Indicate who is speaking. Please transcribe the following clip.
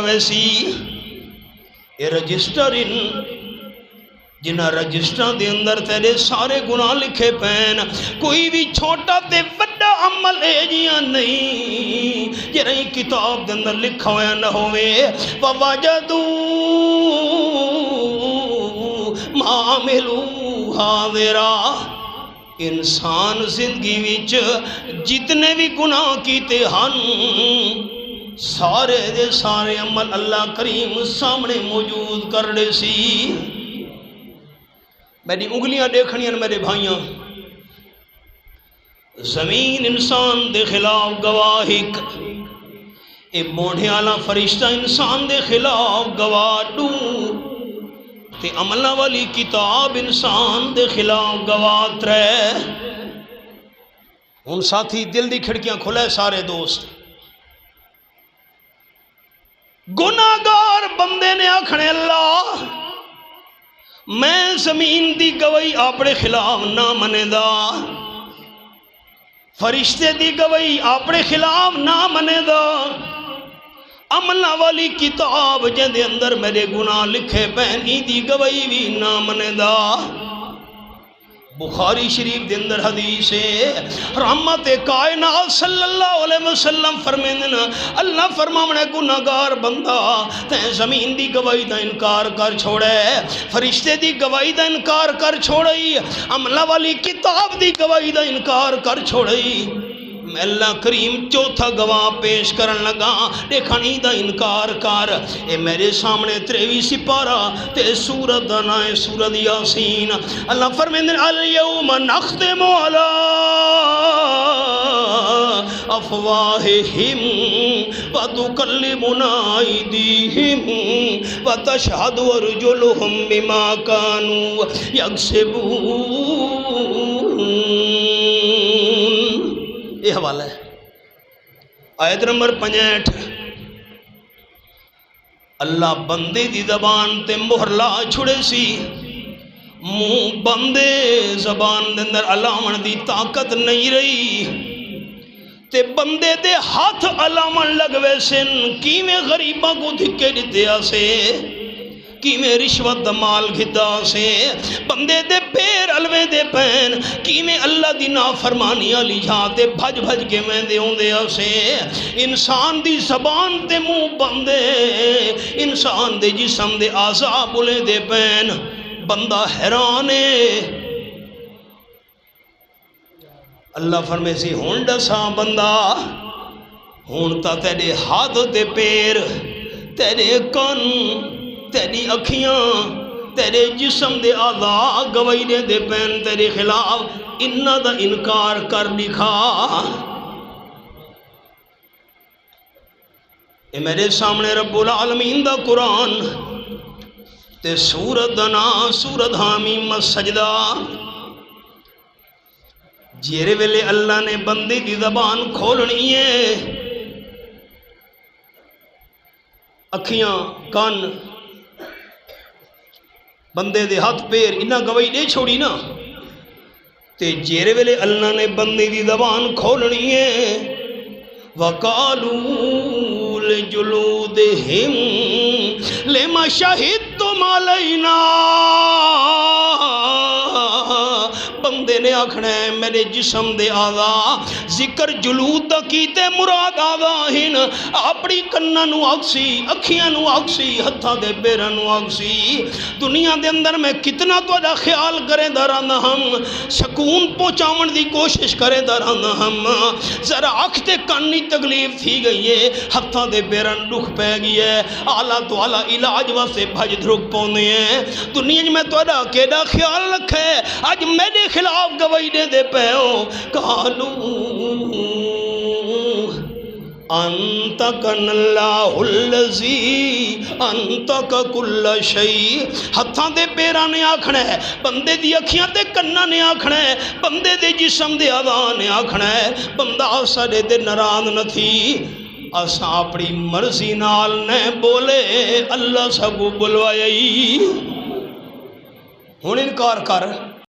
Speaker 1: ویسی یہ رجسٹر جنہ رجسٹر دے اندر تیرے سارے گناہ لکھے پین کوئی بھی چھوٹا تے بڑا عمل ہے جیاں نہیں یہ رہی کتاب دے اندر لکھا ہویا نہ ہوئے وَوَجَدُوا مَا عَمِلُوا حَاضِرًا انسان زندگی وچ جتنے بھی گناہ کیتے ہن سارے دے سارے عمل اللہ کریم سامنے موجود کر دے سی میری انگلیاں دیکھنی ہیں میرے بھائیاں زمین انسان دے خلاف گواہک اے موڑھے آلا فرشتہ انسان دے خلاف گواہ دوں تے عملہ والی کتاب انسان دے خلاف گواہ ترے ان ساتھی دل دی کھڑکیاں کھلے سارے دوست گناہگار بندے نے آکھنے اللہ میں زمین دی گواہی اپنے خلاف نہ منے دا فرشتے دی گواہی اپنے خلاف نہ منے دا عملہ والی کتاب جن دے اندر میرے گناہ لکھے پہنی دی گواہی بھی نہ منے دا بخاری شریف دے اندر حدیث ہے رحمت کائنات صلی اللہ علیہ وسلم فرمیندن اللہ فرماونے گناہگار بندہ تین زمین دی گواہی دا انکار کر چھوڑے فرشتے دی گواہی دا انکار کر چھوڑی عملہ والی کتاب دی گواہی دا انکار کر چھوڑی میں اللہ کریم چوتھا گواہ پیش کرن لگا دیکھانی دا انکار کر اے میرے سامنے 23 سپارہ تے سورت دنائے سورت یاسین اللہ فرمیندن الیوم نختم علی افواہہم وتکلمنا ایدیہم وتشہد ارجلہم بما کانوا یکسبون یہ حوالہ ہے آیت نمبر 65 اللہ بندے دی زبان تے مہر لا چھڑے سی منہ بندے زبان دے اندر علامن دی طاقت نہیں رہی تے بندے دے ہاتھ علامن لگوے سن کی میں غریبہ کو دھکے دیتے آسے کی میں رشوت مال گھدا سے بندے دے پیر علوے دے پین کی میں اللہ دی نافرمانی علی جاتے بھج بھج کے میں دے ہوں دے سے انسان دی زبان تے منہ بندے انسان دے جسم دے آزا بولے دے پین بندہ حیرانے اللہ فرمے سی ہون ڈسا بندہ ہون تا تیرے ہاتھ تے پیر تیرے کن تیری اکھیاں تیرے جسم دے آدھا گواہی دے پین تیرے خلاف انہا دا انکار کر دکھا اے میرے سامنے رب العالمین دا قرآن تے سورت دنا سورت حامیم السجدہ جیرے ویلے اللہ نے بندی دی زبان کھولنی ہے اکھیاں کان بندے دے ہاتھ پیر انہا گواہی نہیں چھوڑی نا تے جیرے ویلے اللہ نے بندے دی زبان کھولنی ہے وَقَالُوا لِجُلُودِهِمْ لِمَ شَهِدْتُمْ عَلَيْنَا بندے نے آکھنا ہے میرے جسم دے آدھا ذکر جلود دا کیتے مراد آدھا ہن اپنی کنہ نو آکسی اکھیاں نو آکسی ہتھا دے بیرہ نو آکسی دنیا دے اندر میں کتنا تو ادا خیال کرے دارانا ہم سکون پہنچاون دی کوشش کرے دارانا ہم ذرا آکھ تے کانی تکلیف تھی گئی ہے ہتھا دے بیرہ دکھ پہ گئی ہے آلہ تو آلہ علاج واسے بھج دھرک پونے ہیں دنیا میں تو ادا کیڑا خیال رکھے آج میرے خلاف گواہی دے پہو کالو انتکن اللہ اللذی انتک کل شئی ہتھاں دے پیرہ نے آکھنا ہے بندے دی اکھیاں دے کنہ نے آکھنا ہے بندے دے جسم دے آدھان نے آکھنا ہے بندہ سارے دے نراند نہ تھی اساں اپنی مرضی نال نے بولے اللہ سب بلوائی ہون انکار کر